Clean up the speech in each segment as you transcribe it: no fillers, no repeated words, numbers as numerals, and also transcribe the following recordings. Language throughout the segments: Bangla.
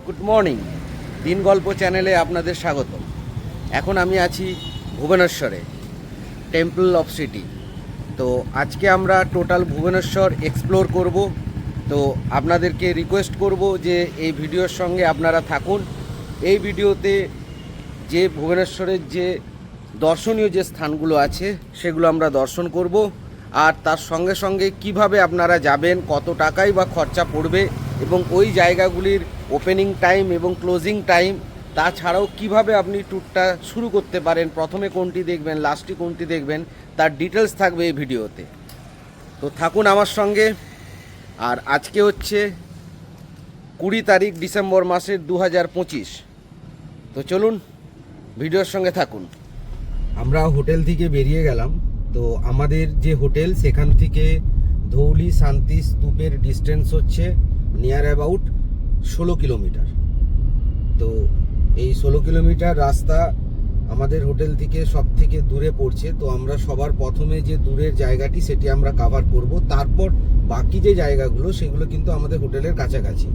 গুড মর্নিং, দিন গল্প চ্যানেলে আপনাদের স্বাগত। এখন আমি আছি ভুবনেশ্বরে, টেম্পল অফ সিটি। তো আজকে আমরা টোটাল ভুবনেশ্বর এক্সপ্লোর করব। তো আপনাদেরকে রিকোয়েস্ট করব যে এই ভিডিওর সঙ্গে আপনারা থাকুন। এই ভিডিওতে যে ভুবনেশ্বরের যে দর্শনীয় যে স্থানগুলো আছে সেগুলো আমরা দর্শন করব, আর তার সঙ্গে সঙ্গে কিভাবে আপনারা যাবেন, কত টাকাই বা খরচা পড়বে, এবং ওই জায়গাগুলির ওপেনিং টাইম এবং ক্লোজিং টাইম, তাছাড়াও কিভাবে আপনি ট্যুরটা শুরু করতে পারেন, প্রথমে কোনটি দেখবেন, লাস্টে কোনটি দেখবেন, তার ডিটেলস থাকবে এই ভিডিওতে। তো থাকুন আমার সঙ্গে। আর আজকে হচ্ছে 20 তারিখ ডিসেম্বর মাসের 2025। তো চলুন ভিডিওর সঙ্গে থাকুন। আমরা হোটেল থেকে বেরিয়ে গেলাম। তো আমাদের যে হোটেল সেখান থেকে ধৌলি শান্তি স্তূপের ডিস্টেন্স হচ্ছে নিয়ার অ্যাবাউট 16 কিলোমিটার। তো এই 16 কিলোমিটার রাস্তা আমাদের হোটেল থেকে সব থেকে দূরে পড়ছে। তো আমরা সবার প্রথমে যে দূরের জায়গাটি সেটি আমরা কভার করব, তারপর বাকি যে জায়গাগুলো সেগুলো কিন্তু আমাদের হোটেলের কাছাকাছি।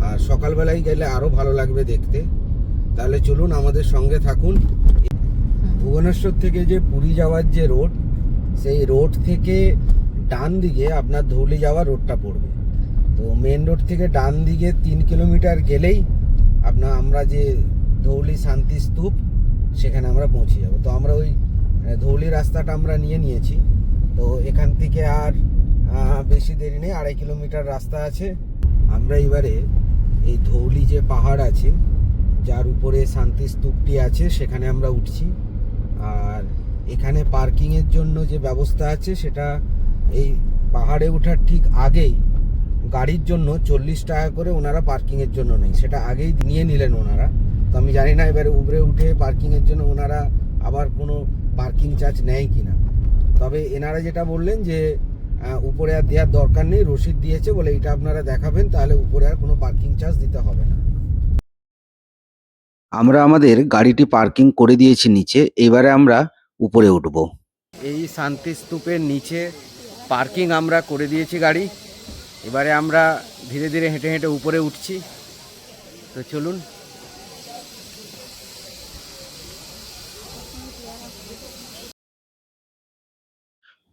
আর সকালবেলায় গেলে আরও ভালো লাগবে দেখতে। তাহলে চলুন আমাদের সঙ্গে থাকুন। ভুবনেশ্বর থেকে যে পুরী যাওয়ার যে রোড, সেই রোড থেকে ডান দিকে আপনার ধৌলি যাওয়ার রোডটা পড়বে। তো মেন রোড থেকে ডান দিকে 3 কিলোমিটার গেলেই আমরা যে ধৌলি শান্তি স্তূপ সেখানে আমরা পৌঁছে যাব। তো আমরা ওই ধৌলি রাস্তাটা আমরা নিয়েছি। তো এখান থেকে আর বেশি দেরি নেই, 2.5 কিলোমিটার রাস্তা আছে। আমরা এবারে এই ধৌলি যে পাহাড় আছে যার উপরে শান্তি স্তূপটি আছে সেখানে আমরা উঠছি। আর এখানে পার্কিংয়ের জন্য যে ব্যবস্থা আছে সেটা এই পাহাড়ে ওঠার ঠিক আগেই গাড়ির জন্য 40 টাকা করে ওনারা পার্কিংয়ের জন্য নেই, সেটা আগেই নিয়ে নিলেন ওনারা। তো আমি জানি না এবারে উপরে উঠে পার্কিংয়ের জন্য ওনারা আবার কোনো পার্কিং চার্জ নেয় কিনা। তবে এনারা যেটা বললেন যে উপরে আর দেওয়ার দরকার নেই, রসিদ দিয়েছে বলে এটা আপনারা দেখাবেন, তাহলে উপরে আর কোনো পার্কিং চার্জ দিতে হবে না। আমরা আমাদের গাড়িটি পার্কিং করে দিয়েছি নিচে, এবারে আমরা উপরে উঠব। এই শান্তি স্তূপের নিচে পার্কিং আমরা করে দিয়েছি গাড়ি। এবারে আমরা ধীরে ধীরে হেঁটে হেঁটে উপরে উঠছি। তো চলুন।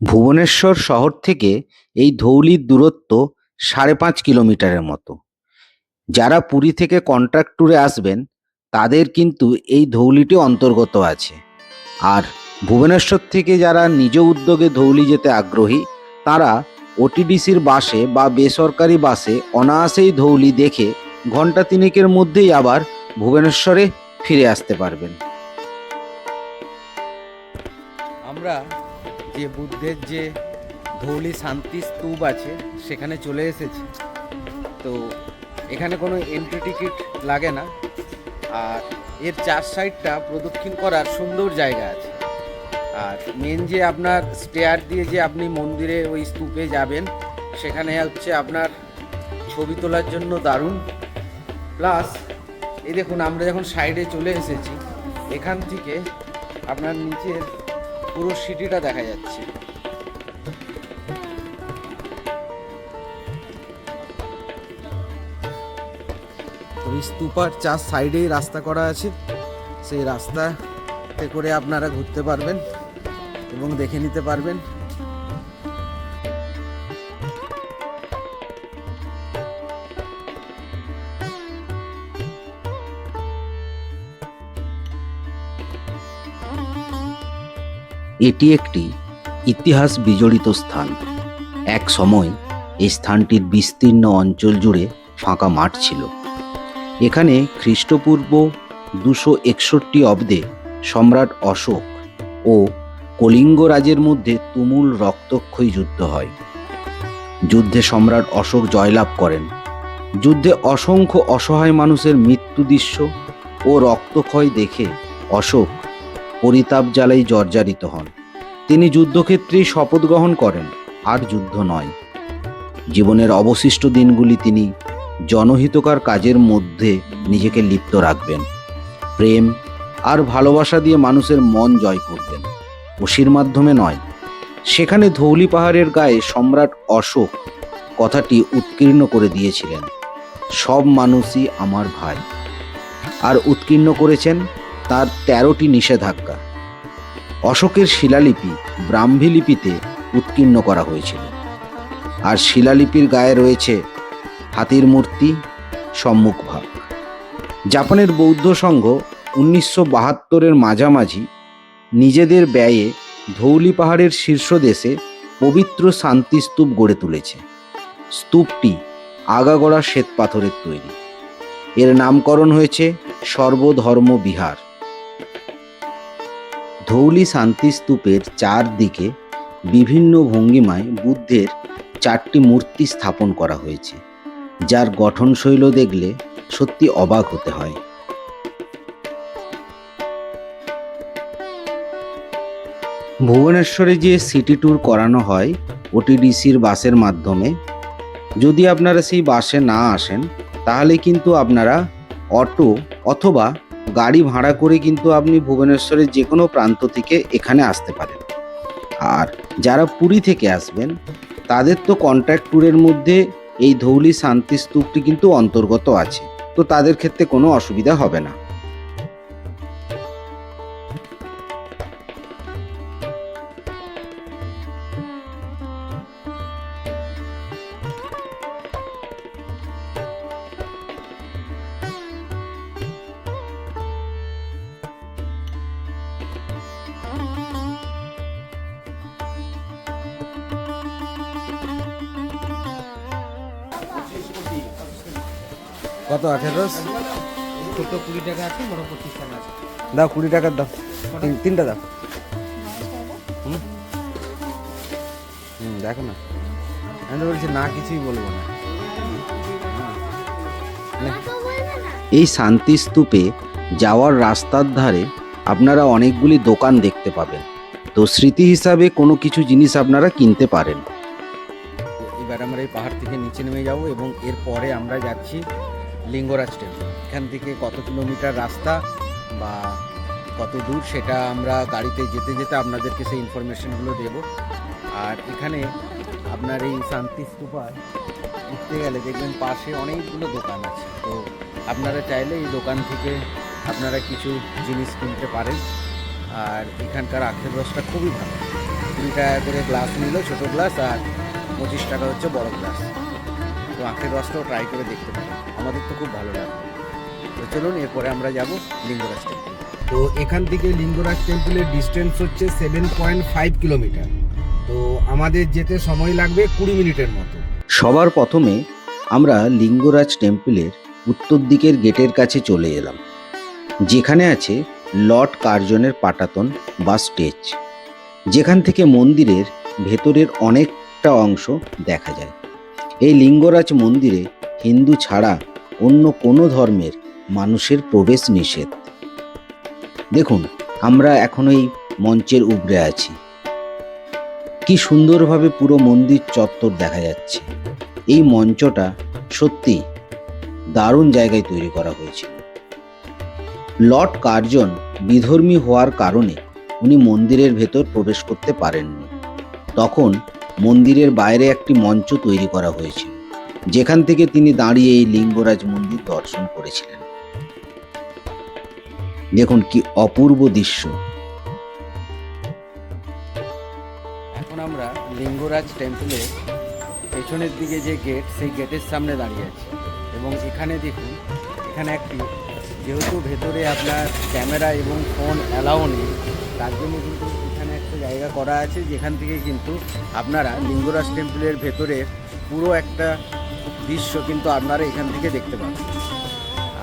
ভুবনেশ্বর শহর থেকে এই ধৌলির দূরত্ব 5.5 কিলোমিটারের মতো। যারা পুরী থেকে কন্ট্রাক্ট ট্যুরে আসবেন তাদের কিন্তু এই ধৌলিটি অন্তর্গত আছে। আর ভুবনেশ্বর থেকে যারা নিজ উদ্যোগে ধৌলি যেতে আগ্রহী তারা ওটিডিসির বাসে বা বেসরকারি বাসে অনায়াসেই ধৌলি দেখে ঘন্টা 3 মধ্যেই আবার ভুবনেশ্বরে ফিরে আসতে পারবেন। আমরা যে বুদ্ধের যে ধৌলি শান্তি স্তূপ আছে সেখানে চলে এসেছি। তো এখানে কোনো এন্ট্রি টিকিট লাগে না, আর এর 4 সাইডটা প্রদক্ষিণ করার সুন্দর জায়গা আছে। আর মেন যে আপনার স্টেয়ার দিয়ে যে আপনি মন্দিরে ওই স্তূপে যাবেন সেখানে হচ্ছে আপনার ছবি তোলার জন্য দারুণ। প্লাস এই দেখুন আমরা যখন সাইডে চলে এসেছি এখান থেকে আপনার নিচের পুরো সিটিটা দেখা যাচ্ছে। ওই স্তূপার চার সাইডেই রাস্তা করা আছে, সেই রাস্তাতে করে আপনারা ঘুরতে পারবেন এবং দেখে নিতে পারবেন। এটি একটি ইতিহাস বিজড়িত স্থান। এক সময় এই স্থানটির বিস্তীর্ণ অঞ্চল জুড়ে ফাঁকা মাঠ ছিল। এখানে খ্রিস্টপূর্ব 261 অব্দে সম্রাট অশোক ও কলিঙ্গ রাজের মধ্যে তুমুল রক্তক্ষয়ী যুদ্ধ হয়। যুদ্ধে সম্রাট অশোক জয়লাভ করেন। যুদ্ধে অসংখ্য অসহায় মানুষের মৃত্যু দৃশ্য ও রক্তক্ষয় দেখে অশোক পরিতাপ জ্বালাই জর্জরিত হন। তিনি যুদ্ধক্ষেত্রেই শপথ গ্রহণ করেন, আর যুদ্ধ নয়। জীবনের অবশিষ্ট দিনগুলি তিনি জনহিতকর কাজের মধ্যে নিজেকে লিপ্ত রাখবেন। প্রেম আর ভালোবাসা দিয়ে মানুষের মন জয় করবেন, অসির মাধ্যমে নয়। সেখানে ধৌলি পাহাড়ের গায়ে সম্রাট অশোক কথাটি উৎকীর্ণ করে দিয়েছিলেন, সব মানুষই আমার ভাই। আর উৎকীর্ণ করেছেন তার 13টি নিষেধাজ্ঞা। অশোকের শিলালিপি ব্রাহ্মী লিপিতে উৎকীর্ণ করা হয়েছিল। আর শিলালিপির গায়ে রয়েছে হাতির মূর্তি, সম্মুখভাগ। জাপানের বৌদ্ধ সংঘ 1972-এর মাঝামাঝি নিজেদের ব্যয়ে ধৌলি পাহাড়ের শীর্ষদেশে পবিত্র শান্তিস্তূপ গড়ে তুলেছে। স্তূপটি আগাগোড়া শ্বেত পাথরের তৈরি। এর নামকরণ হয়েছে সর্বধর্ম বিহার। ধৌলি শান্তিস্তূপের চারদিকে বিভিন্ন ভঙ্গিমায় বুদ্ধের 4টি মূর্তি স্থাপন করা হয়েছে, যার গঠনশৈলী দেখলে সত্যি অবাক হতে হয়। ভুবনেশ্বরে যে সিটি ট্যুর করানো হয় ওটিডিসির বাসের মাধ্যমে, যদি আপনারা সেই বাসে না আসেন তাহলে কিন্তু আপনারা অটো অথবা গাড়ি ভাড়া করে কিন্তু আপনি ভুবনেশ্বরের যে কোনো প্রান্ত থেকে এখানে আসতে পারেন। আর যারা পুরী থেকে আসবেন তাদের তো কন্ট্রাক্ট ট্যুরের মধ্যে এই ধৌলি শান্তিস্তূপটি কিন্তু অন্তর্গত আছে, তো তাদের ক্ষেত্রে কোনো অসুবিধা হবে না। কত 18? ছোট 20 টাকা আছে, বড় 25 টাকা আছে। দাও 20 টাকার দাও, তিনটা দাও। দেখো না, আমি তো বলছি না, কিছুই বলবো না। এই শান্তিস্তূপে যাওয়ার রাস্তার ধারে আপনারা অনেকগুলি দোকান দেখতে পাবেন, তো স্মৃতি হিসাবে কোনো কিছু জিনিস আপনারা কিনতে পারেন। এবার আমরা এই পাহাড় থেকে নিচে নেমে যাব এবং এরপরে আমরা যাচ্ছি লিঙ্গরাজ টেম্পল। এখান থেকে কত কিলোমিটার রাস্তা বা কত দূর সেটা আমরা গাড়িতে যেতে যেতে আপনাদেরকে সেই ইনফরমেশনগুলো দেব। আর এখানে আপনার এই শান্তিস্তূপায় উঠতে গেলে দেখবেন পাশে অনেকগুলো দোকান আছে, তো আপনারা চাইলে এই দোকান থেকে আপনারা কিছু জিনিস কিনতে পারেন। আর এখানকার আখের রসটা খুবই ভালো। 20 টাকা করে গ্লাস নিল, ছোটো গ্লাস, আর 25 টাকা হচ্ছে বড় গ্লাস। তো আখের রসটাও ট্রাই করে দেখতে পারেন, আমাদের তো খুব ভালো লাগবে। তো চলুন এরপরে আমরা যাব লিঙ্গরাজ টেম্পল। তো এখান থেকে লিঙ্গরাজ টেম্পলের ডিস্টেন্স হচ্ছে 7.5 কিলোমিটার। তো আমাদের যেতে সময় লাগবে 20 মিনিটের মতো। সবার প্রথমে আমরা লিঙ্গরাজ টেম্পলের উত্তর দিকের গেটের কাছে চলে এলাম, যেখানে আছে লর্ড কার্জনের পাটাতন বা স্টেজ, যেখান থেকে মন্দিরের ভেতরের অনেকটা অংশ দেখা যায়। এই লিঙ্গরাজ মন্দিরে হিন্দু ছাড়া অন্য কোনো ধর্মের মানুষের প্রবেশ নিষেধ। দেখুন, আমরা এখন এই মঞ্চের উপরে আছি। কি সুন্দরভাবে পুরো মন্দির চত্বর দেখা যাচ্ছে। এই মঞ্চটা সত্যি দারুণ জায়গায় তৈরি করা হয়েছে। লর্ড কার্জন বিধর্মী হওয়ার কারণে উনি মন্দিরের ভেতর প্রবেশ করতে পারেননি। তখন মন্দিরের বাইরে একটি মঞ্চ তৈরি করা হয়েছিল। যেখান থেকে তিনি দাঁড়িয়ে এই লিঙ্গরাজ মন্দির দর্শন করেছিলেন। দেখুন কি অপূর্ব দৃশ্য। এখন আমরা লিঙ্গরাজ টেম্পলে পেছনের দিকে যে গেট, সেই গেটের সামনে দাঁড়িয়ে আছি এবং এখানে দেখুন, এখানে একটি, যেহেতু ভেতরে আপনার ক্যামেরা এবং ফোন অ্যালাউ নেই, তার জন্য কিন্তু এখানে একটা জায়গা করা আছে যেখান থেকে কিন্তু আপনারা লিঙ্গরাজ টেম্পলের ভেতরে পুরো একটা দৃশ্য কিন্তু আপনারা এখান থেকে দেখতে পাবেন।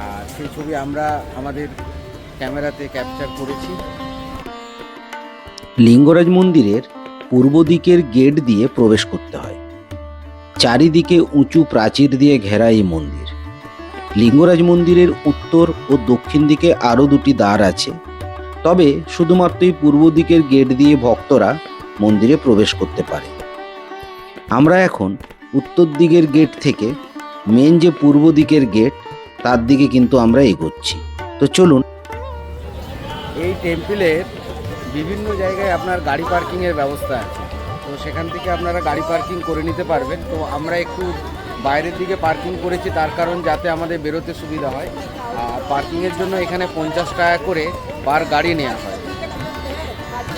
আর সেই ছবি আমরা আমাদের ক্যামেরাতে ক্যাপচার করেছি। লিঙ্গরাজ মন্দিরের পূর্ব দিকের গেট দিয়ে প্রবেশ করতে হয়। চারিদিকে উঁচু প্রাচীর দিয়ে ঘেরা এই মন্দির। লিঙ্গরাজ মন্দিরের উত্তর ও দক্ষিণ দিকে আরও দুটি দ্বার আছে, তবে শুধুমাত্রই পূর্ব দিকের গেট দিয়ে ভক্তরা মন্দিরে প্রবেশ করতে পারে। আমরা এখন উত্তর দিকের গেট থেকে মেন যে পূর্ব দিকের গেট, তার দিকে কিন্তু আমরা এগোচ্ছি। তো চলুন। এই টেম্পলের বিভিন্ন জায়গায় আপনার গাড়ি পার্কিংয়ের ব্যবস্থা আছে, তো সেখান থেকে আপনারা গাড়ি পার্কিং করে নিতে পারবেন। তো আমরা একটু বাইরের দিকে পার্কিং করেছি, তার কারণ যাতে আমাদের বেরোতে সুবিধা হয়। আর পার্কিংয়ের জন্য এখানে 50 টাকা করে পার গাড়ি নেওয়া হয়।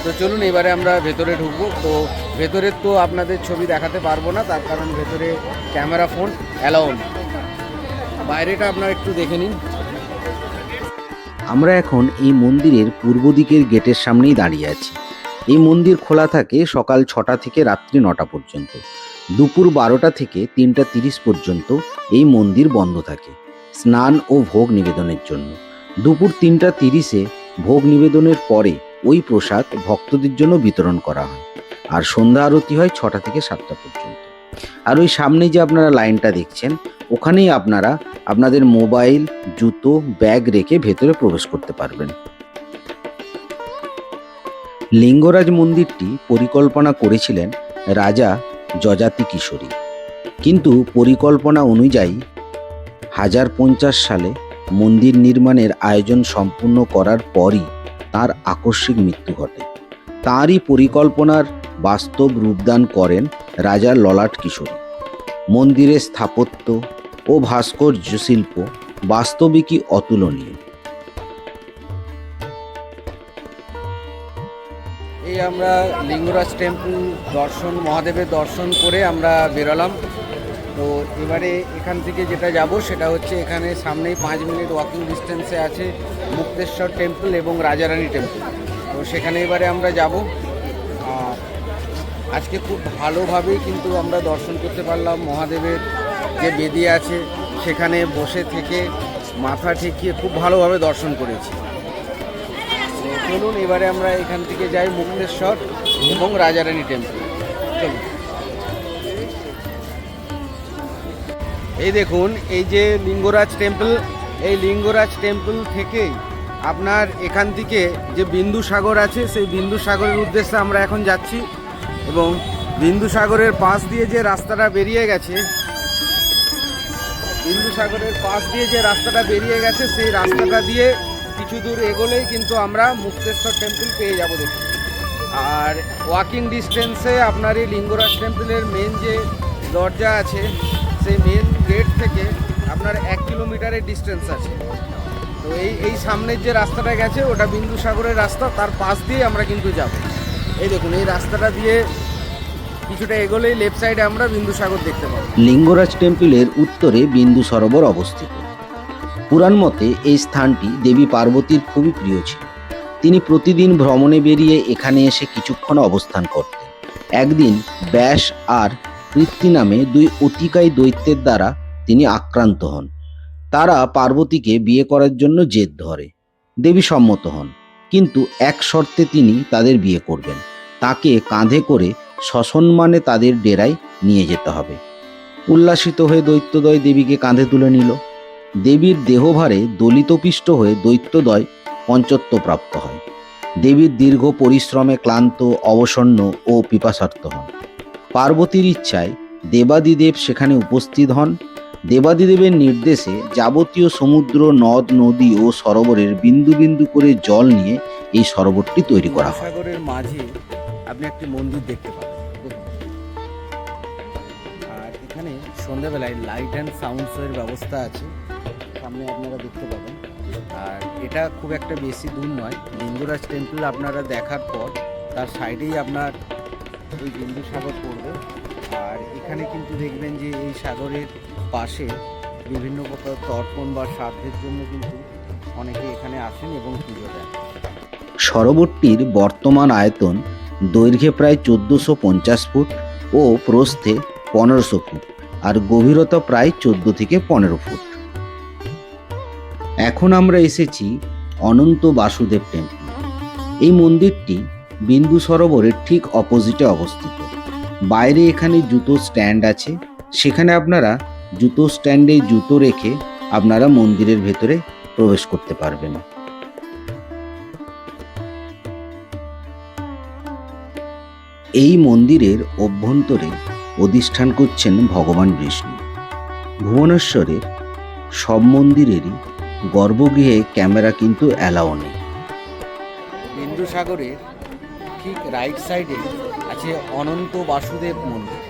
তো চলুন এবারে আমরা ভেতরে ঢুকবো। তো ভেতরের তো আপনাদের ছবি দেখাতে পারবো না, তার কারণ ভেতরে ক্যামেরা ফোন অ্যালাউ নেই। বাইরেটা আপনারা একটু দেখে নিন। আমরা এখন এই মন্দিরের পূর্ব দিকের গেটের সামনেই দাঁড়িয়ে আছি। এই মন্দির খোলা থাকে সকাল 6টা থেকে রাত্রি 9টা পর্যন্ত। দুপুর 12টা থেকে 3টা 30 পর্যন্ত এই মন্দির বন্ধ থাকে স্নান ও ভোগ নিবেদনের জন্য। দুপুর 3টা 30-এ ভোগ নিবেদনের পরে ওই প্রসাদ ভক্তদের জন্য বিতরণ করা হয়। আর সন্ধ্যা আরতি হয় 6টা থেকে 7টা পর্যন্ত। আর ওই সামনে যে আপনারা লাইনটা দেখছেন, ওখানেই আপনারা আপনাদের মোবাইল, জুতো, ব্যাগ রেখে ভেতরে প্রবেশ করতে পারবেন। লিঙ্গরাজ মন্দিরটি পরিকল্পনা করেছিলেন রাজা যযাতি কিশোরী, কিন্তু পরিকল্পনা অনুযায়ী 1050 সালে মন্দির নির্মাণের আয়োজন সম্পূর্ণ করার পরই তার আকস্মিক মৃত্যু ঘটে। তাঁরই পরিকল্পনার বাস্তব রূপদান করেন রাজা ললাট কিশোরী। মন্দিরের স্থাপত্য ও ভাস্কর্য শিল্প বাস্তবিকই অতুলনীয়। এই আমরা লিঙ্গরাজ টেম্পল দর্শন, মহাদেবের দর্শন করে আমরা বেরোলাম। তো এবারে এখান থেকে যেটা যাব সেটা হচ্ছে, এখানে সামনেই 5 মিনিট ওয়াকিং ডিস্টেন্সে আছে মুক্তেশ্বর টেম্পল এবং রাজারানী টেম্পল। তো সেখানে এবারে আমরা যাব। আজকে খুব ভালোভাবেই কিন্তু আমরা দর্শন করতে পারলাম। মহাদেবের যে বেদি আছে সেখানে বসে থেকে মাথা ঠেকিয়ে খুব ভালোভাবে দর্শন করেছি। তো চলুন এবারে আমরা এখান থেকে যাই মুক্তেশ্বর এবং রাজারানী টেম্পল। চলুন। এই দেখুন, এই যে লিঙ্গরাজ টেম্পল, এই লিঙ্গরাজ টেম্পল থেকেই আপনার এখান থেকে যে বিন্দুসাগর আছে, সেই বিন্দুসাগরের উদ্দেশ্যে আমরা এখন যাচ্ছি। এবং বিন্দুসাগরের পাশ দিয়ে যে রাস্তাটা বেরিয়ে গেছে, বিন্দুসাগরের পাশ দিয়ে যে রাস্তাটা বেরিয়ে গেছে, সেই রাস্তাটা দিয়ে কিছু দূর এগোলেই কিন্তু আমরা মুক্তেশ্বর টেম্পল পেয়ে যাব। দেখুন, আর ওয়াকিং ডিস্টেন্সে আপনার এই লিঙ্গরাজ টেম্পলের মেন যে দরজা আছে, সেই মেন গেট থেকে আপনার 1 কিলোমিটারের ডিস্টেন্স আছে। তো এই সামনের যে রাস্তাটা গেছে ওটা বিন্দুসাগরের রাস্তা, তার পাশ দিয়ে আমরা কিন্তু যাব। এই দেখুন, এই রাস্তাটা দিয়ে কিছুটা এগোলেই লেফট সাইডে আমরা বিন্দুসাগর দেখতে পাবো। লিঙ্গরাজ টেম্পলের উত্তরে বিন্দু সরোবর অবস্থিত। পুরাণ মতে এই স্থানটি দেবী পার্বতীর খুবই প্রিয় ছিল। তিনি প্রতিদিন ভ্রমণে বেরিয়ে এখানে এসে কিছুক্ষণ অবস্থান করতেন। একদিন ব্যাস আর কৃত্তি নামে 2 অতিকায়ী দৈত্যের দ্বারা তিনি আক্রান্ত হন। তারা পার্বতীকে বিয়ে করার জন্য জেদ ধরে। দেবী সম্মত হন, কিন্তু এক শর্তে তিনি তাদের বিয়ে করবেন। তাকে কাঁধে করে সসম্মানে তাদের ডেরায় নিয়ে যেতে হবে। উল্লাসিত হয়ে দৈত্যদ্বয় দেবীকে কাঁধে তুলে নিল। দেবীর দেহভারে দলিতপিষ্ট হয়ে দৈত্যদ্বয় পঞ্চত্ব প্রাপ্ত হয়। দেবীর দীর্ঘ পরিশ্রমে ক্লান্ত, অবসন্ন ও পিপাসার্ত হন। পার্বতীর ইচ্ছায় দেবাদিদেব সেখানে উপস্থিত হন। দেবাদিদেবের নির্দেশে যাবতীয় সমুদ্র, নদ, নদী ও সরোবরের বিন্দু বিন্দু করে জল নিয়ে এই সরোবরটি তৈরি করা হয়। সাগরের মাঝে আপনি একটি মন্দির দেখতে পাবেন। দেখুন, আর এখানে সন্ধ্যাবেলায় লাইট অ্যান্ড সাউন্ড শোয়ের ব্যবস্থা আছে, সামনে আপনারা দেখতে পাবেন। আর এটা খুব একটা বেশি দূর নয়, লিঙ্গরাজ টেম্পল আপনারা দেখার পর তার সাইডেই আপনার ওই বিন্দুসাগর পড়বে। আর এখানে কিন্তু দেখবেন যে এই সাগরের পাশে বিভিন্ন প্রকার তর্পণ বা শ্রাদ্ধের জন্য কিন্তু অনেকে এখানে আসেন এবং পুজো দেন। সরোবরটির বর্তমান আয়তন দৈর্ঘ্যে প্রায় 1450 ফুট ও প্রস্থে 1500 ফুট আর গভীরতা প্রায় 14 থেকে 15 ফুট। এখন আমরা এসেছি অনন্ত বাসুদেব টেম্পল। এই মন্দিরটি বিন্দু সরোবরের ঠিক অপোজিটে অবস্থিত। বাইরে এখানে জুতো স্ট্যান্ড আছে, সেখানে আপনারা জুতো স্ট্যান্ডে জুতো রেখে আপনারা মন্দিরের ভেতরে প্রবেশ করতে পারবেন। এই মন্দিরের অভ্যন্তরে অধিষ্ঠান করছেন ভগবান বিষ্ণু। ভুবনেশ্বরের সব মন্দিরেরই গর্ভগৃহে ক্যামেরা কিন্তু অ্যালাও নেই। বিন্দুসাগরের ঠিক রাইট সাইডে আছে অনন্ত বাসুদেব মন্দির।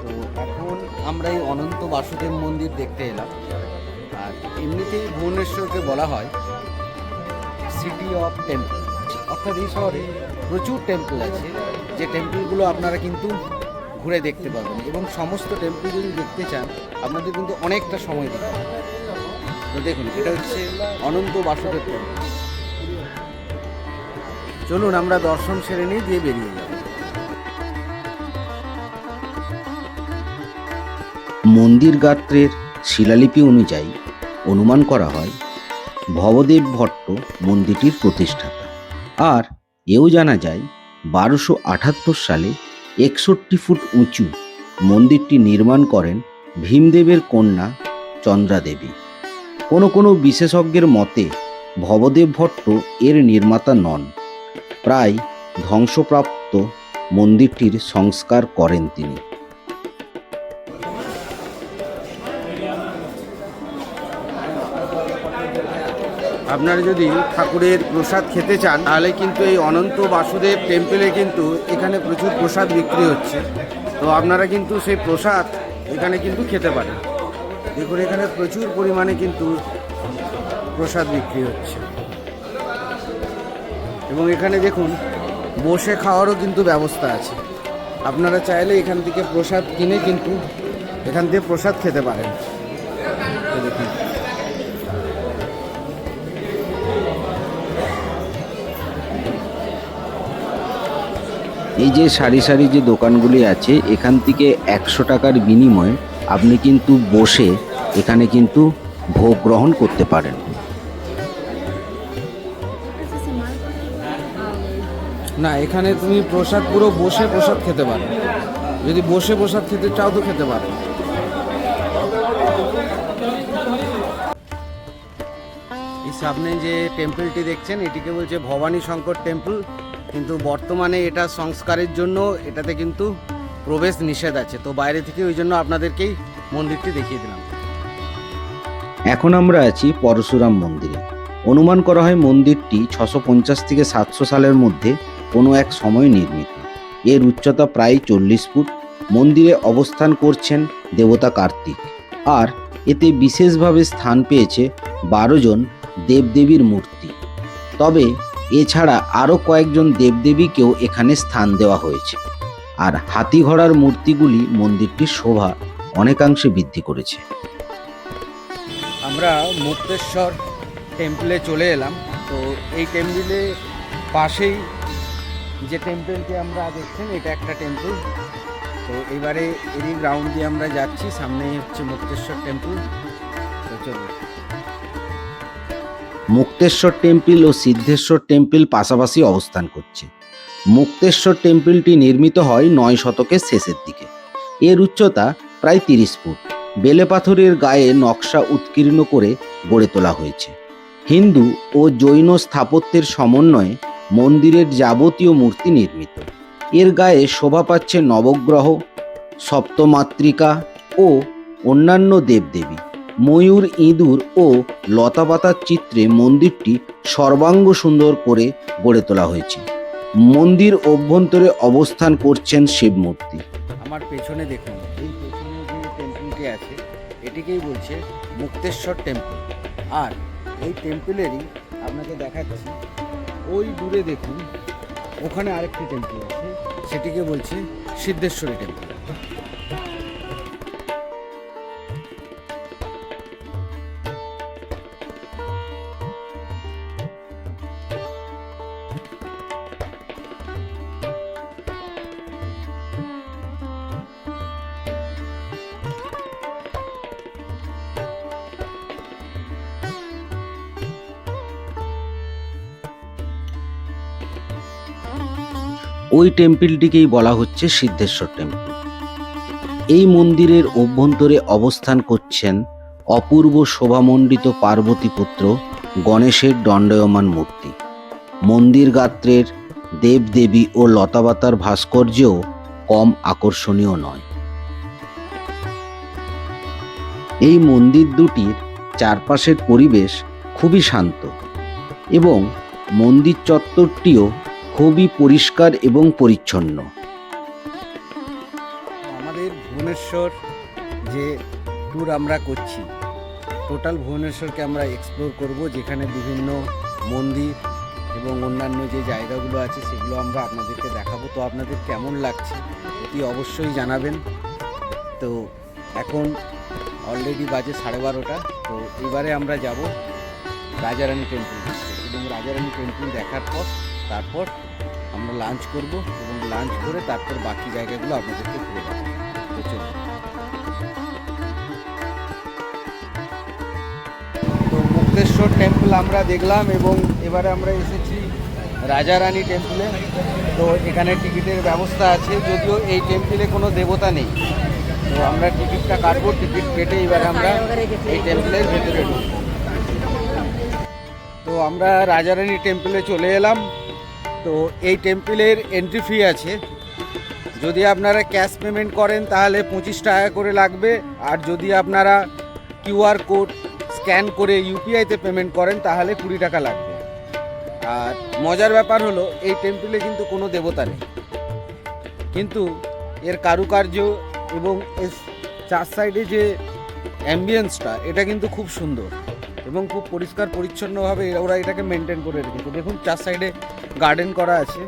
তো এখন আমরা এই অনন্ত বাসুদেব মন্দির দেখতে এলাম। আর এমনিতেই ভুবনেশ্বরকে বলা হয় সিটি অফ টেম্পল, অর্থাৎ এই শহরে প্রচুর টেম্পল আছে, যে টেম্পলগুলো আপনারা কিন্তু ঘুরে দেখতে পাবেন। এবং সমস্ত টেম্পল যদি দেখতে চান আপনাদের কিন্তু অনেকটা সময় দিতে হবে। তো দেখুন, এটা হচ্ছে অনন্ত বাসুদেব টেম্পল। চলুন আমরা দর্শন সেরে নিয়ে দিয়ে বেরিয়ে যাব। মন্দির গাত্রের শিলালিপি অনুযায়ী অনুমান করা হয় ভবদেব ভট্ট মন্দিরটির প্রতিষ্ঠাতা। আর এও জানা যায় 1278 সালে 61 ফুট উঁচু মন্দিরটি নির্মাণ করেন ভীমদেবের কন্যা চন্দ্রা দেবী। কোনো বিশেষজ্ঞের মতে ভবদেব ভট্ট এর নির্মাতা নন, প্রায় ধ্বংসপ্রাপ্ত মন্দিরটির সংস্কার করেন তিনি। আপনারা যদি ঠাকুরের প্রসাদ খেতে চান তাহলে কিন্তু এই অনন্ত বাসুদেব টেম্পলে কিন্তু এখানে প্রচুর প্রসাদ বিক্রি হচ্ছে। তো আপনারা কিন্তু সেই প্রসাদ এখানে কিন্তু খেতে পারেন। দেখুন, এখানে প্রচুর পরিমাণে কিন্তু প্রসাদ বিক্রি হচ্ছে। এবং এখানে দেখুন বসে খাওয়ারও কিন্তু ব্যবস্থা আছে। আপনারা চাইলে এখান থেকে প্রসাদ কিনে কিন্তু এখান থেকে প্রসাদ খেতে পারেন। তো দেখুন, এই যে সারি সারি যে দোকানগুলি আছে, এখান থেকে 100 টাকার বিনিময়ে আপনি কিন্তু বসে এখানে কিন্তু ভোগ গ্রহণ করতে পারেন। না, এখানে তুমি প্রসাদ পুরো বসে প্রসাদ খেতে পারো। যদি বসে প্রসাদ খেতে চাও তো খেতে পারো। এই সামনে যে টেম্পলটি দেখছেন এটিকে বলছে ভবানী শঙ্কর টেম্পল, কিন্তু বর্তমানে এটা সংস্কারের জন্য এটাতে কিন্তু প্রবেশ নিষেধ আছে। তো বাইরে থেকে ওই জন্য আপনাদেরকেই মন্দিরটি দেখিয়ে দিলাম। এখন আমরা আছি পরশুরাম মন্দিরে। অনুমান করা হয় মন্দিরটি 650 থেকে 700 সালের মধ্যে কোনো এক সময় নির্মিত। এর উচ্চতা প্রায় 40 ফুট। মন্দিরে অবস্থান করছেন দেবতা কার্তিক, আর এতে বিশেষভাবে স্থান পেয়েছে 12 জন দেবদেবীর মূর্তি। তবে এছাড়া আরও কয়েকজন দেবদেবীকেও এখানে স্থান দেওয়া হয়েছে। আর হাতি ঘোড়ার মূর্তিগুলি মন্দিরটির শোভা অনেকাংশে বৃদ্ধি করেছে। আমরা মুক্তেশ্বর টেম্পলে চলে এলাম। তো এই টেম্পলে পাশেই যে টেম্পলটি আমরা দেখছেন এটা একটা টেম্পল। তো এবারে এরই গ্রাউন্ড দিয়ে আমরা যাচ্ছি, সামনেই হচ্ছে মুক্তেশ্বর টেম্পল। তো চলুন। মুক্তেশ্বর টেম্পল ও সিদ্ধেশ্বর টেম্পল পাশাপাশি অবস্থান করছে। মুক্তেশ্বর টেম্পলটি নির্মিত হয় 9 শতকের শেষের দিকে। এর উচ্চতা প্রায় 30 ফুট। বেলে পাথরের গায়ে নকশা উৎকীর্ণ করে গড়ে তোলা হয়েছে। হিন্দু ও জৈন স্থাপত্যের সমন্বয়ে মন্দিরের যাবতীয় মূর্তি নির্মিত। এর গায়ে শোভা পাচ্ছে নবগ্রহ, সপ্তমাতৃকা ও অন্যান্য দেবদেবী। ময়ূর, ইঁদুর ও লতাপাতার চিত্রে মন্দিরটি সর্বাঙ্গ সুন্দর করে গড়ে তোলা হয়েছে। মন্দির অভ্যন্তরে অবস্থান করছেন শিব মূর্তি। আমার পেছনে দেখুন, এই পেছনে যে টেম্পলটি আছে এটিকেই বলছে মুক্তেশ্বর টেম্পল। আর এই টেম্পলেরই আপনাকে দেখাচ্ছি, ওই দূরে দেখুন ওখানে আরেকটি টেম্পল আছে, সেটিকে বলছে সিদ্ধেশ্বরী টেম্পল। ওই টেম্পলটিকেই বলা হচ্ছে সিদ্ধেশ্বর টেম্পল। এই মন্দিরের অভ্যন্তরে অবস্থান করছেন অপূর্ব শোভামণ্ডিত পার্বতী পুত্র গণেশের দণ্ডায়মান মূর্তি। মন্দির গাত্রের দেবদেবী ও লতাপাতার ভাস্কর্যও কম আকর্ষণীয় নয়। এই মন্দির দুটির চারপাশের পরিবেশ খুবই শান্ত এবং মন্দির চত্বরটিও খুবই পরিষ্কার এবং পরিচ্ছন্ন। আমাদের ভুবনেশ্বর যে ট্যুর আমরা করছি, টোটাল ভুবনেশ্বরকে আমরা এক্সপ্লোর করব, যেখানে বিভিন্ন মন্দির এবং অন্যান্য যে জায়গাগুলো আছে সেগুলো আমরা আপনাদেরকে দেখাবো। তো আপনাদের কেমন লাগছে অতি অবশ্যই জানাবেন। তো এখন অলরেডি বাজে 12:30। তো এবারে আমরা যাব রাজারানী টেম্পল এবং রাজারানী টেম্পল দেখার পর তারপর আমরা লাঞ্চ করব এবং লাঞ্চ করে তারপর বাকি জায়গাগুলো আপনাদেরকে ঘুরে দেখাবো। তো চলুন। তো মুক্তেশ্বর টেম্পল আমরা দেখলাম এবং এবারে আমরা এসেছি রাজারানী টেম্পলে। তো এখানে টিকিটের ব্যবস্থা আছে, যদিও এই টেম্পলে কোনো দেবতা নেই। তো আমরা টিকিটটা কাটবো, টিকিট কেটে এবারে আমরা এই টেম্পলের ভেতরে ঢুকবো। তো আমরা রাজারানী টেম্পলে চলে এলাম। তো এই টেম্পলের এন্ট্রি ফি আছে। যদি আপনারা ক্যাশ পেমেন্ট করেন তাহলে 25 টাকা করে লাগবে, আর যদি আপনারা কিউআর কোড স্ক্যান করে ইউপিআইতে পেমেন্ট করেন তাহলে 20 টাকা লাগবে। আর মজার ব্যাপার হলো এই টেম্পলে কিন্তু কোনো দেবতা নেই, কিন্তু এর কারুকার্য এবং এর চার সাইডে যে অ্যাম্বিয়েন্সটা এটা কিন্তু খুব সুন্দর এবং খুব পরিষ্কার পরিচ্ছন্নভাবে ওরা এটাকে মেনটেন করে রেখেছে। দেখুন চার সাইডে গার্ডেন করা আছে।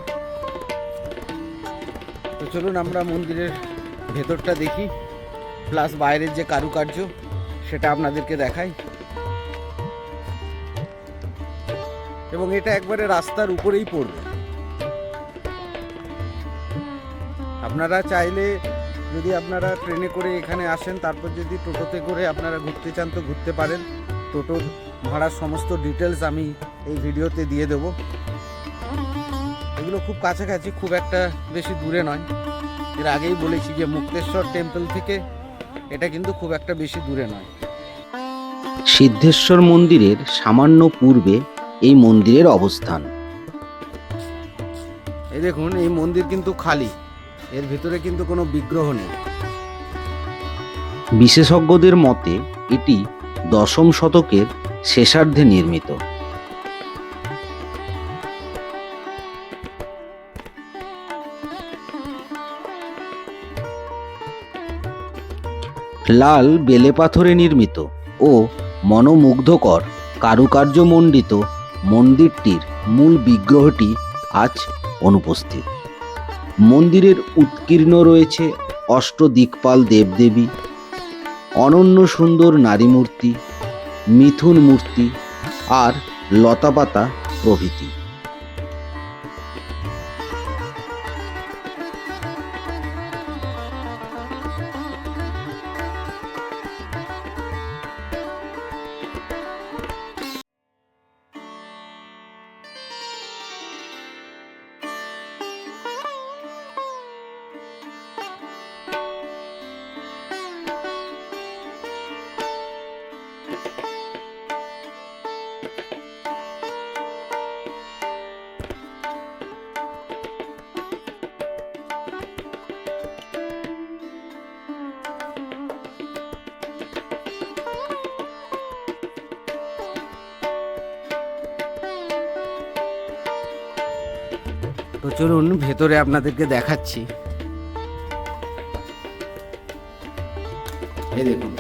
তো চলুন আমরা মন্দিরের ভেতরটা দেখি, প্লাস বাইরের যে কারুকার্য সেটা আপনাদেরকে দেখাই। এবং এটা একবারে রাস্তার উপরেই পড়বে। আপনারা চাইলে যদি আপনারা ট্রেনে করে এখানে আসেন, তারপর যদি টোটোতে করে আপনারা ঘুরতে চান তো ঘুরতে পারেন। টোটোর ভাড়ার সমস্ত ডিটেলস আমি এই ভিডিওতে দিয়ে দেব। এগুলো খুব কাছাকাছি, খুব একটা বেশি দূরে নয়। এর আগেই বলেছি যে মুক্তেশ্বর টেম্পল থেকে এটা কিন্তু খুব একটা বেশি দূরে নয়। সিদ্ধেশ্বর মন্দিরের সামান্য পূর্বে এই মন্দিরের অবস্থান। এই দেখুন এই মন্দির কিন্তু খালি, এর ভিতরে কিন্তু কোনো বিগ্রহ নেই। বিশেষজ্ঞদের মতে এটি 10ম শতকের শেষার্ধে নির্মিত। লাল বেলে পাথরে নির্মিত ও মনোমুগ্ধকর কারুকার্যমণ্ডিত মন্দিরটির মূল বিগ্রহটি আজ অনুপস্থিত। মন্দিরের উৎকীর্ণ রয়েছে অষ্টদিকপাল দেবদেবী, অনন্য সুন্দর নারী মূর্তি, মিথুন মূর্তি আর লতাপাতা প্রভৃতি। তো চলুন ভেতরে আপনাদেরকে দেখাচ্ছি। এই দেখুন,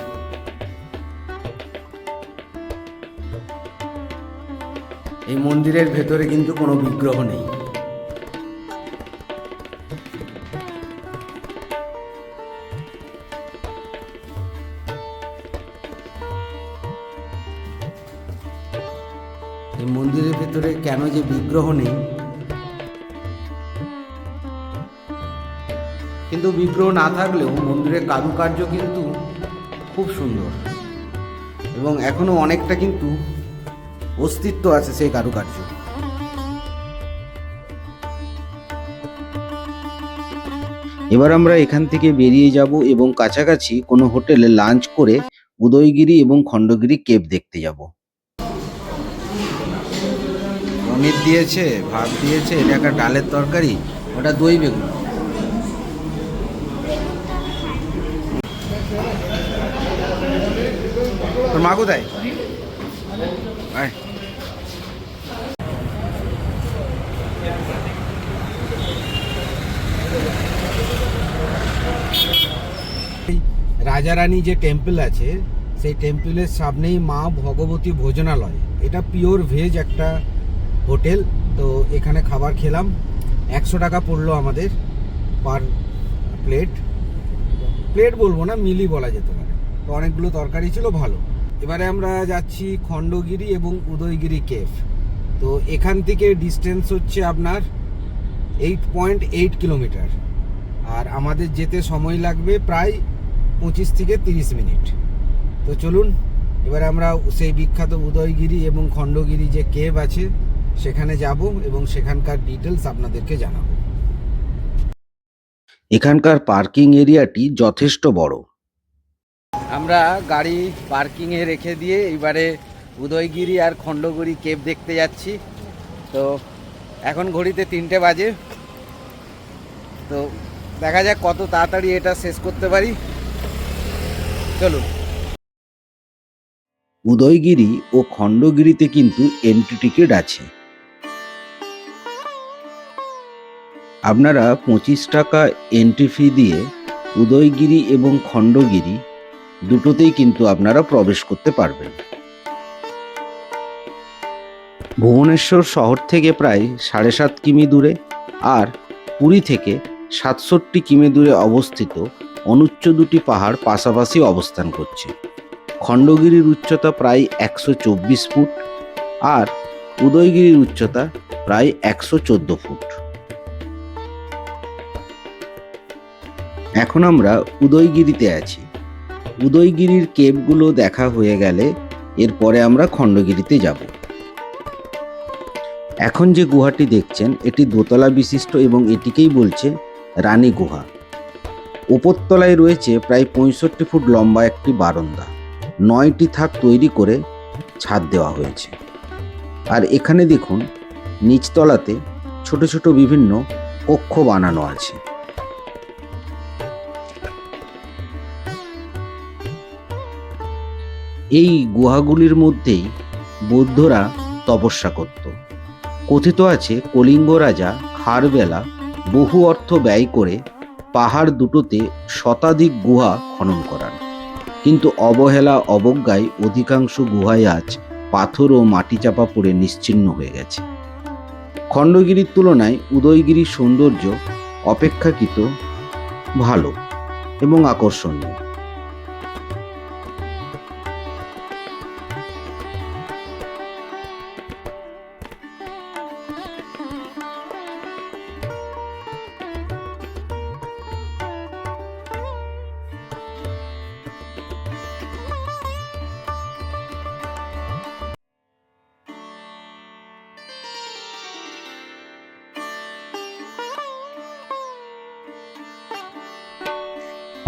এই মন্দিরের ভেতরে কিন্তু কোনো বিগ্রহ নেই। এই মন্দিরের ভেতরে কেন যে বিগ্রহ নেই, কিন্তু বিগ্রহ না থাকলেও মন্দিরের কারুকার্য কিন্তু খুব সুন্দর এবং এখনো অনেকটা কিন্তু অস্তিত্ব আছে সেই কারুকার্য। এবার আমরা এখান থেকে বেরিয়ে যাব এবং কাছাকাছি কোনো হোটেলে লাঞ্চ করে উদয়গিরি এবং খণ্ডগিরি কেভ দেখতে যাব। পনির দিয়েছে, ভাত দিয়েছে, এটা একটা ডালের তরকারি, ওটা দই বেগুন। তোর মা কোথায়? আয়। রাজারানী যে টেম্পল আছে সেই টেম্পলের সামনেই মা ভগবতী ভোজনালয়, এটা পিওর ভেজ একটা হোটেল। তো এখানে খাবার খেলাম, 100 টাকা পড়লো আমাদের পার প্লেট। প্লেট বলবো না, মিলি বলা যেতে পারে। তো অনেকগুলো তরকারি ছিল, ভালো। এবারে আমরা যাচ্ছি খণ্ডগিরি এবং উদয়গিরি কেভ। তো এখান থেকে ডিস্টেন্স হচ্ছে আপনার 8.8 কিলোমিটার, আর আমাদের যেতে সময় লাগবে প্রায় 25 থেকে 30 মিনিট। তো চলুন এবারে আমরা সেই বিখ্যাত উদয়গিরি এবং খণ্ডগিরি যে কেভ আছে সেখানে যাব এবং সেখানকার ডিটেলস আপনাদেরকে জানাবো। এখানকার পার্কিং এরিয়াটি যথেষ্ট বড়। আমরা গাড়ি পার্কিংয়ে রেখে দিয়ে এবারে উদয়গিরি আর খণ্ডগিরি কেভ দেখতে যাচ্ছি। তো এখন ঘড়িতে 3টে বাজে, তো দেখা যাক কত তাড়াতাড়ি এটা শেষ করতে পারি। চলুন। উদয়গিরি ও খণ্ডগিরিতে কিন্তু এন্ট্রি টিকিট আছে। আপনারা 25 টাকা এন্ট্রি ফি দিয়ে উদয়গিরি এবং খণ্ডগিরি দুটোতেই কিন্তু আপনারা প্রবেশ করতে পারবেন। ভুবনেশ্বর শহর থেকে প্রায় 7.5 কিমি দূরে আর পুরী থেকে 67 কিমি দূরে অবস্থিত অনুচ্চ দুটি পাহাড় পাশাপাশি অবস্থান করছে। খণ্ডগিরির উচ্চতা প্রায় 124 ফুট আর উদয়গিরির উচ্চতা প্রায় 114 ফুট। এখন আমরা উদয়গিরিতে আছি। উদয়গিরির কেভগুলো দেখা হয়ে গেলে এরপরে আমরা খণ্ডগিরিতে যাব। এখন যে গুহাটি দেখছেন এটি দোতলা বিশিষ্ট এবং এটিকেই বলছে রানী গুহা। উপরতলায় রয়েছে প্রায় 65 ফুট লম্বা একটি বারান্দা, 9টি থাক তৈরি করে ছাদ দেওয়া হয়েছে। আর এখানে দেখুন নিচতলাতে ছোট ছোট বিভিন্ন কক্ষ বানানো আছে। এই গুহাগুলির মধ্যেই বৌদ্ধরা তপস্যা করত। কথিত আছে কলিঙ্গ রাজা খারবেলা বহু অর্থ ব্যয় করে পাহাড় দুটোতে শতাধিক গুহা খনন করান, কিন্তু অবহেলা অবজ্ঞায় অধিকাংশ গুহায় আজ পাথর ও মাটি চাপা পড়ে নিশ্চিহ্ন হয়ে গেছে। খণ্ডগিরির তুলনায় উদয়গিরির সৌন্দর্য অপেক্ষাকৃত ভালো এবং আকর্ষণীয়।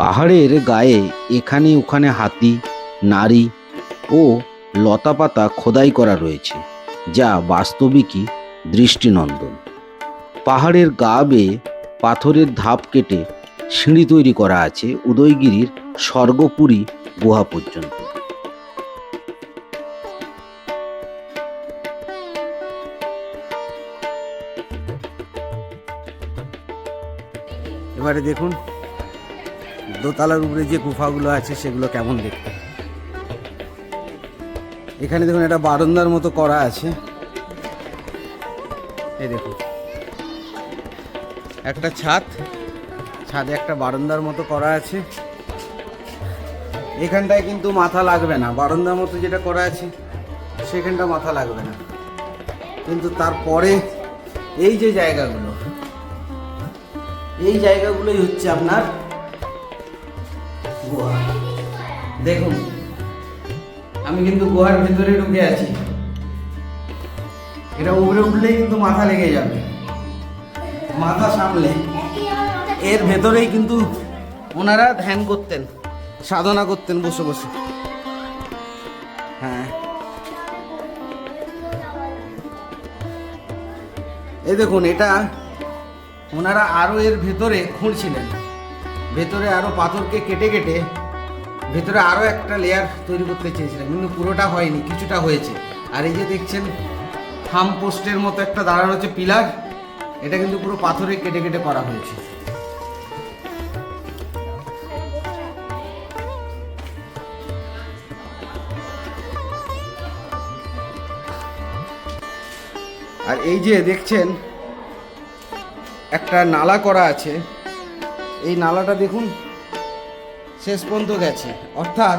পাহাড়ের গায়ে এখানে ওখানে হাতি, নারী ও লতাপাতা খোদাই করা রয়েছে, যা বাস্তবিকই দৃষ্টিনন্দন। পাহাড়ের গা বেয়ে পাথরের ধাপ কেটে সিঁড়ি তৈরি করা আছে উদয়গিরির স্বর্গপুরী গুহা পর্যন্ত। এবারে দেখুন দোতলার উপরে যে গুফাগুলো আছে সেগুলো কেমন দেখতে। এখানে দেখুন একটা বারান্দার মতো করা আছে, এই দেখুন একটা ছাদে একটা বারান্দার মতো করা আছে। এখানটায় কিন্তু মাথা লাগবে না, বারান্দার মতো যেটা করা আছে সেখানটা মাথা লাগবে না, কিন্তু তারপরে এই যে জায়গাগুলোই হচ্ছে আপনার গুহা। দেখুন আমি কিন্তু গুহার ভেতরে ঢুকে আছি, এটা উপরে উঠলেই কিন্তু মাথা লেগে যাবে, মাথা সামলে। এর ভেতরেই কিন্তু ওনারা ধ্যান করতেন, সাধনা করতেন বসে বসে। হ্যাঁ, এই দেখুন এটা ওনারা আরো এর ভেতরে খুঁড়ছিলেন, ভেতরে আরো পাথরকে কেটে কেটে ভেতরে আরো একটা লেয়ার তৈরি করতে চেয়েছিলেন, কিন্তু পুরোটা হয়নি, কিছুটা হয়েছে। আর এই যে দেখছেন থাম পোস্টের মতো একটা দাঁড়ানো হচ্ছে পিলার, এটা কিন্তু পুরো পাথরে কেটে কেটে করা হয়েছে। আর এই যে দেখছেন একটা নালা করা আছে, এই নালাটা দেখুন শেষ পর্যন্ত গেছে, অর্থাৎ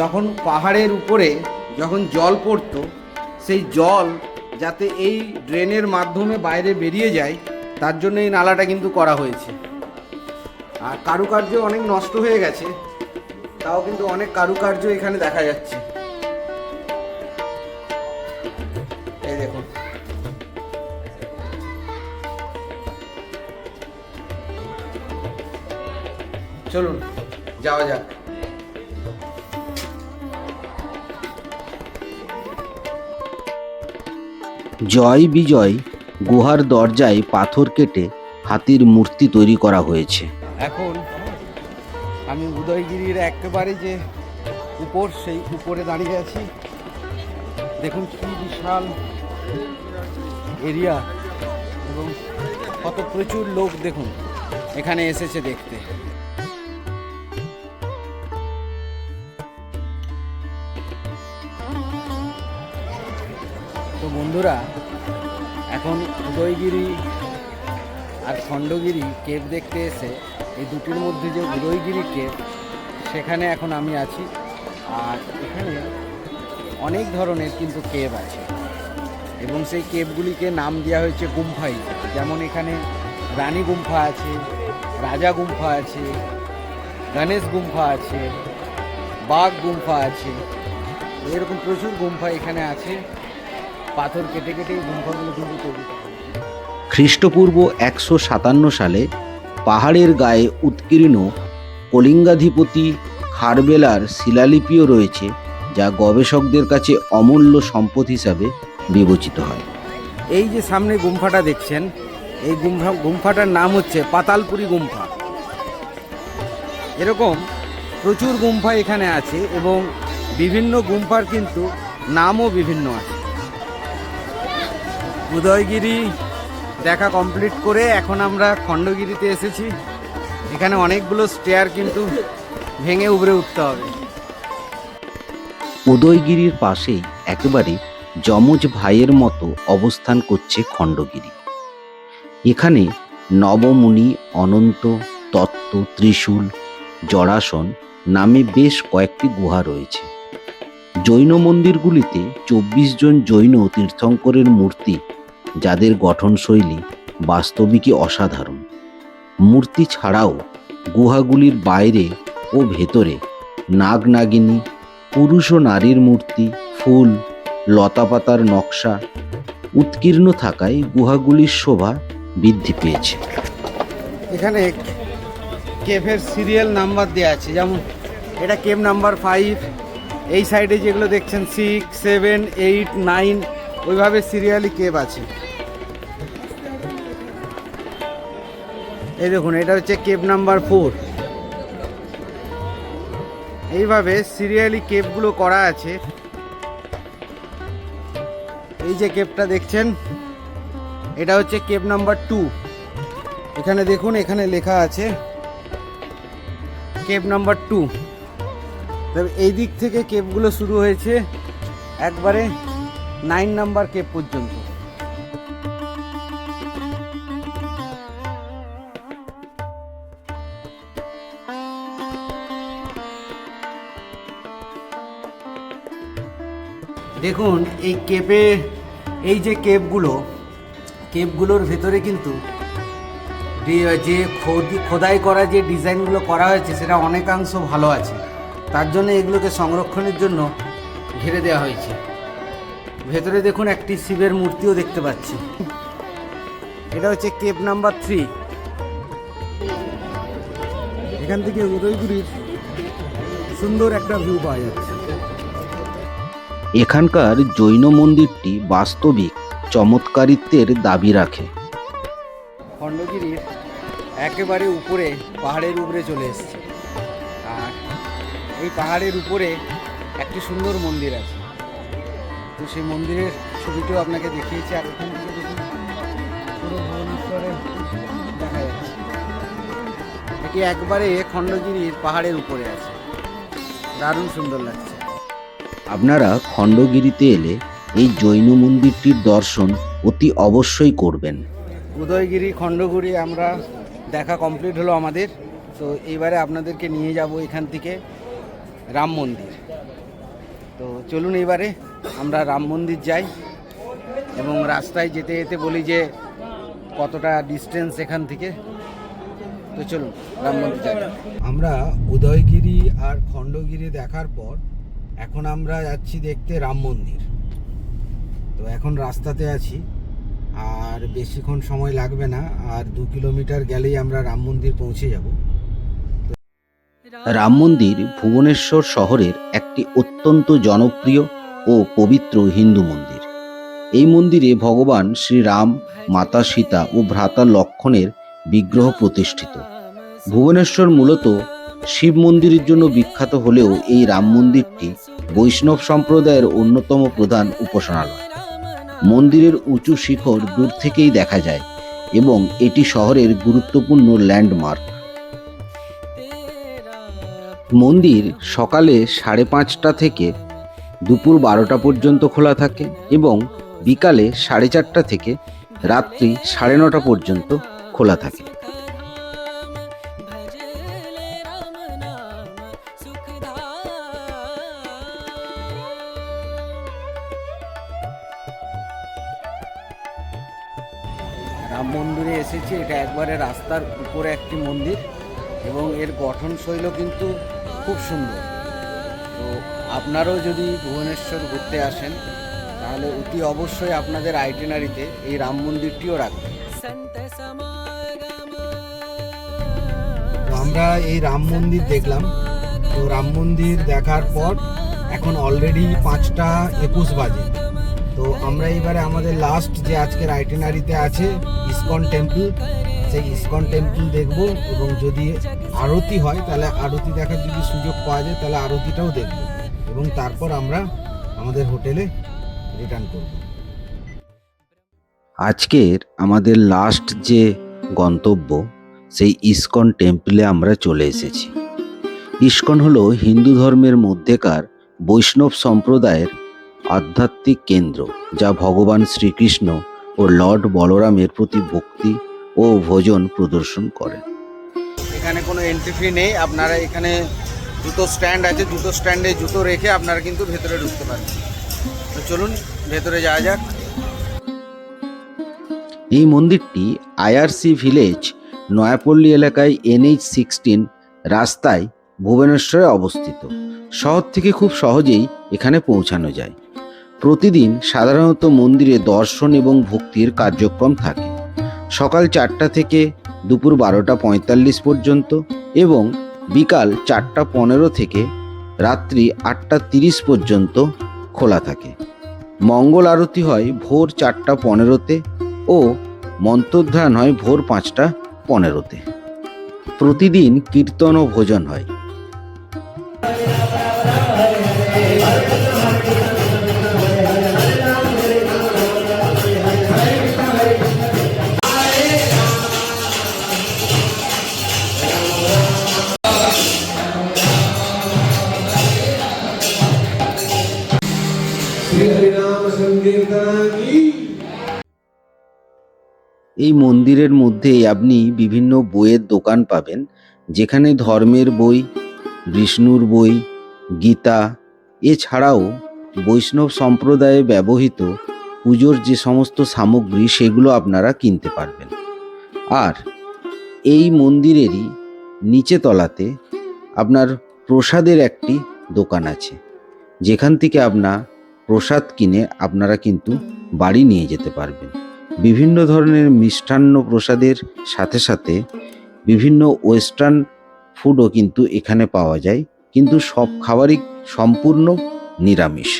যখন পাহাড়ের উপরে যখন জল পড়তো সেই জল যাতে এই ড্রেনের মাধ্যমে বাইরে বেরিয়ে যায় তার জন্য এই নালাটা কিন্তু করা হয়েছে। আর কারুকার্য অনেক নষ্ট হয়ে গেছে, তাও কিন্তু অনেক কারুকার্য এখানে দেখা যাচ্ছে। এই দেখুন চলুন যাওয়া যাক। জয় বিজয় গুহার দরজায় পাথর কেটে হাতির মূর্তি তৈরি করা হয়েছে। এখন আমি উদয়গিরির একেবারে যে উপর, সেই উপরে দাঁড়িয়ে আছি। দেখুন কি বিশাল এরিয়া এবং কত প্রচুর লোক দেখুন এখানে এসেছে দেখতে। তো বন্ধুরা, এখন উদয়গিরি আর খণ্ডগিরি কেভ দেখতে এসে এই দুটির মধ্যে যে উদয়গিরি কেভ, সেখানে এখন আমি আছি। আর এখানে অনেক ধরনের কিন্তু কেভ আছে এবং সেই কেভগুলিকে নাম দেওয়া হয়েছে গুম্ফাই। যেমন এখানে রানী গুম্ফা আছে, রাজা গুম্ফা আছে, গণেশ গুম্ফা আছে, বাঘ গুম্ফা আছে, এরকম প্রচুর গুম্ফা এখানে আছে। পাথর কেটে কেটে এই গুম্ফাগুলো কিন্তু তৈরি করা হয়েছে। খ্রিস্টপূর্ব 157 সালে পাহাড়ের গায়ে উৎকীর্ণ কলিঙ্গাধিপতি খারবেলার শিলালিপিও রয়েছে, যা গবেষকদের কাছে অমূল্য সম্পদ হিসাবে বিবেচিত হয়। এই যে সামনে গুম্ফাটা দেখছেন, এই গুম্ফাটার নাম হচ্ছে পাতালপুরি গুম্ফা। এরকম প্রচুর গুম্ফা এখানে আছে এবং বিভিন্ন গুম্ফার কিন্তু নামও বিভিন্ন আছে। উদয়গিরি দেখা কমপ্লিট করে এখন আমরা খণ্ডগিরিতে এসেছি। এখানে অনেকগুলো স্টেয়ার কিন্তু ভেঙে উপরে উঠতে হবে। উদয়গিরির পাশেই একেবারে যমজ ভাইয়ের মতো অবস্থান করছে খণ্ডগিরি। এখানে নবমুনি, অনন্ত, তত্ত্ব, ত্রিশূল, জড়াসন নামে বেশ কয়েকটি গুহা রয়েছে। জৈন মন্দিরগুলিতে 24 জন জৈন তীর্থঙ্করের মূর্তি, যাদের গঠনশৈলী বাস্তবিকই অসাধারণ। মূর্তি ছাড়াও গুহাগুলির বাইরে ও ভেতরে নাগ নাগিনী, পুরুষ ও নারীর মূর্তি, ফুল, লতাপাতার নকশা উৎকীর্ণ থাকায় গুহাগুলির শোভা বৃদ্ধি পেয়েছে। এখানে কেভের সিরিয়াল নাম্বার দেওয়া আছে, যেমন এটা কেভ নাম্বার 5, এই সাইডে যেগুলো দেখছেন 6, 7, 8, 9, ওইভাবে সিরিয়ালি কেভ আছে। এই দেখুন এটা হচ্ছে কেভ নাম্বার 4। এইভাবে সিরিয়ালি কেভগুলো করা আছে। এই যে কেভটা দেখছেন, এটা হচ্ছে কেভ নাম্বার 2। এখানে দেখুন, এখানে লেখা আছে কেভ নাম্বার 2। তবে এই দিক থেকে কেভগুলো শুরু হয়েছে একবারে 9 নাম্বার কেভ পর্যন্ত। দেখুন এই কেভে, এই যে কেভগুলোর ভেতরে কিন্তু যে খোদাই করা যে ডিজাইনগুলো করা হয়েছে সেটা অনেকাংশ ভালো আছে, তার জন্য এগুলোকে সংরক্ষণের জন্য ঘিরে দেওয়া হয়েছে। ভেতরে দেখুন একটি শিবের মূর্তিও দেখতে পাচ্ছি। এটা হচ্ছে কেভ নাম্বার 3। এখান থেকে উদয়গিরির সুন্দর একটা ভিউ পাওয়া যাচ্ছে। এখানকার জৈন মন্দিরটি বাস্তবিক চমৎকারিত্বের দাবি রাখে। খণ্ডগিরির একেবারে উপরে, পাহাড়ের উপরে চলে এসেছে, আর এই পাহাড়ের উপরে একটি সুন্দর মন্দির আছে। তো সেই মন্দিরের ছবিটিও আপনাকে দেখিয়েছি, আর এখান থেকে দেখুন পুরো ভুবনেশ্বরে দেখা যাচ্ছে। এটি একবারে খণ্ডগিরির পাহাড়ের উপরে আছে, দারুণ সুন্দর লাগছে। আপনারা খণ্ডগিরিতে এলে এই জৈন মন্দিরটির দর্শন অতি অবশ্যই করবেন। উদয়গিরি, খণ্ডগিরি আমরা দেখা কমপ্লিট হলো আমাদের। তো এইবারে আপনাদেরকে নিয়ে যাব এখান থেকে রাম মন্দির। তো চলুন এইবারে আমরা রাম মন্দির যাই, এবং রাস্তায় যেতে যেতে বলি যে কতটা ডিস্টেন্স এখান থেকে। তো চলুন রাম মন্দির যাই। আমরা উদয়গিরি আর খণ্ডগিরি দেখার পর এখন আমরা যাচ্ছি দেখতে রাম মন্দির। তো এখন রাস্তাতে আছি, আর বেশিক্ষণ সময় লাগবে না, আর 2 কিলোমিটার গেলেই আমরা রাম মন্দির পৌঁছে যাব। রাম মন্দির ভুবনেশ্বর শহরের একটি অত্যন্ত জনপ্রিয় ও পবিত্র হিন্দু মন্দির। এই মন্দিরে ভগবান শ্রীরাম, মাতা সীতা ও ভ্রাতা লক্ষ্মণের বিগ্রহ প্রতিষ্ঠিত। ভুবনেশ্বর মূলত শিব মন্দিরের জন্য বিখ্যাত হলেও এই রাম মন্দিরটি বৈষ্ণব সম্প্রদায়ের অন্যতম প্রধান উপাসনালয়। মন্দিরের উঁচু শিখর দূর থেকেই দেখা যায় এবং এটি শহরের গুরুত্বপূর্ণ ল্যান্ডমার্ক। মন্দির সকালে 5:30 থেকে দুপুর 12টা পর্যন্ত খোলা থাকে এবং বিকালে 4:30 থেকে রাত্রি 9:30 পর্যন্ত খোলা থাকে। রাম মন্দিরে এসেছি, এটা একবারে রাস্তার উপরে একটি মন্দির, এবং এর গঠনশৈল কিন্তু খুব সুন্দর। তো আপনারাও যদি ভুবনেশ্বর ঘুরতে আসেন তাহলে অতি অবশ্যই আপনাদের আইটিনারিতে এই রাম মন্দিরটিও রাখবেন। তো আমরা এই রাম মন্দির দেখলাম। তো রাম মন্দির দেখার পর এখন অলরেডি 5:21 বাজে। তো আমরা এবারে আমাদের লাস্ট যে আজকের আইটিনারিতে আছে ইসকন টেম্পল, সেই ইসকন টেম্পল দেখব, এবং যদি আরতি হয় তাহলে আরতি দেখার যদি সুযোগ পাওয়া যায় তাহলে আরতিটাও দেখব, এবং তারপর আমরা আমাদের হোটেলে রিটার্ন করব। আজকের আমাদের লাস্ট যে গন্তব্য সেই ইসকন টেম্পলে আমরা চলে এসেছি। ইসকন হলো হিন্দু ধর্মের মধ্যেকার বৈষ্ণব সম্প্রদায়ের আধ্যাত্মিক কেন্দ্র, যা ভগবান শ্রীকৃষ্ণ ও লর্ড বলরামের প্রতি ভক্তি ও ভজন প্রদর্শন করে। এখানে কোনো এন্ট্রি ফি নেই, আপনারা এখানে জুতো স্ট্যান্ড আছে, জুতো স্ট্যান্ডে জুতো রেখে আপনারা কিন্তু ভেতরে ঢুকতে পারবেন। তো চলুন ভেতরে যাওয়া যাক। এই মন্দিরটি আইআরসি ভিলেজ নয়াপল্লী এলাকায় NH-16 রাস্তায় ভুবনেশ্বরে অবস্থিত। শহর থেকে খুব সহজেই এখানে পৌঁছানো যায়। প্রতিদিন সাধারণত মন্দিরে দর্শন এবং ভক্তির কার্যক্রম থাকে। সকাল 4টা থেকে দুপুর 12:45 পর্যন্ত এবং বিকাল 4:15 থেকে রাত্রি 8:30 পর্যন্ত খোলা থাকে। মঙ্গল আরতি হয় ভোর 4:15-তে ও মন্ত্রধ্যান হয় ভোর 5:15-তে। প্রতিদিন কীর্তন ও ভোজন হয়। श्री हरिनाम संकीर्तन की। এই মন্দিরের মধ্যেই আপনি বিভিন্ন বইয়ের দোকান পাবেন, যেখানে ধর্মের বই, বিষ্ণুর বই, গীতা, এছাড়াও বৈষ্ণব সম্প্রদায়ে ব্যবহৃত পুজোর যে সমস্ত সামগ্রী সেগুলো আপনারা কিনতে পারবেন। আর এই মন্দিরেরই নিচে তলাতে আপনার প্রসাদের একটি দোকান আছে, যেখান থেকে আপনার প্রসাদ কিনে আপনারা কিন্তু বাড়ি নিয়ে যেতে পারবেন। বিভিন্ন ধরনের মিষ্টান্ন প্রসাদের সাথে সাথে বিভিন্ন ওয়েস্টার্ন ফুডও কিন্তু এখানে পাওয়া যায়, কিন্তু সব খাবারই সম্পূর্ণ নিরামিষ।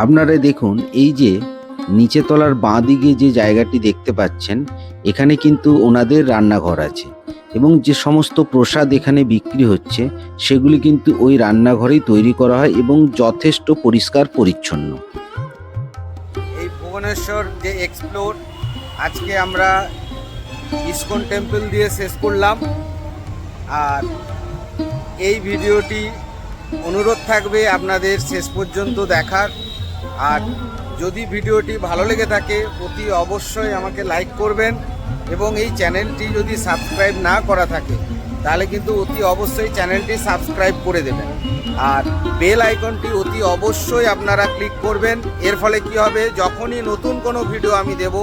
আপনারা দেখুন, এই যে নিচে তলার বাঁ দিকে যে জায়গাটি দেখতে পাচ্ছেন, এখানে কিন্তু ওনাদের রান্নাঘর আছে এবং যে সমস্ত প্রসাদ এখানে বিক্রি হচ্ছে সেগুলি কিন্তু ওই রান্নাঘরেই তৈরি করা হয় এবং যথেষ্ট পরিষ্কার পরিচ্ছন্ন। এই ভুবনেশ্বর যে এক্সপ্লোর আজকে আমরা ইসকন টেম্পল দিয়ে শেষ করলাম। আর এই ভিডিওটি অনুরোধ থাকবে আপনাদের শেষ পর্যন্ত দেখার। আর যদি ভিডিওটি ভালো লেগে থাকে অতি অবশ্যই আমাকে লাইক করবেন এবং এই চ্যানেলটি যদি সাবস্ক্রাইব না করা থাকে তাহলে কিন্তু অতি অবশ্যই চ্যানেলটি সাবস্ক্রাইব করে দেবেন। আর বেল আইকনটি অতি অবশ্যই আপনারা ক্লিক করবেন। এর ফলে কি হবে, যখনই নতুন কোনো ভিডিও আমি দেব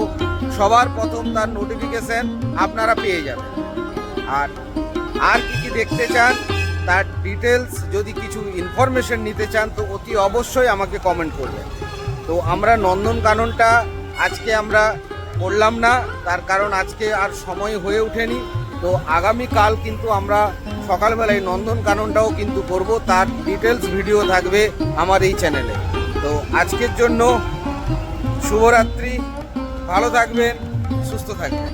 সবার প্রথম তার নোটিফিকেশন আপনারা পেয়ে যাবেন। আর কি দেখতে চান তার ডিটেলস, যদি কিছু ইনফরমেশন নিতে চান তো অতি অবশ্যই আমাকে কমেন্ট করবেন। তো আমরা নন্দনকাননটা আজকে আমরা করলাম না, তার কারণ আজকে আর সময় হয়ে ওঠেনি। তো আগামীকাল কিন্তু আমরা সকালবেলায় নন্দনকাননটাও কিন্তু করব, তার ডিটেলস ভিডিও থাকবে আমার এই চ্যানেলে। তো আজকের জন্য শুভরাত্রি, ভালো থাকবেন, সুস্থ থাকবেন।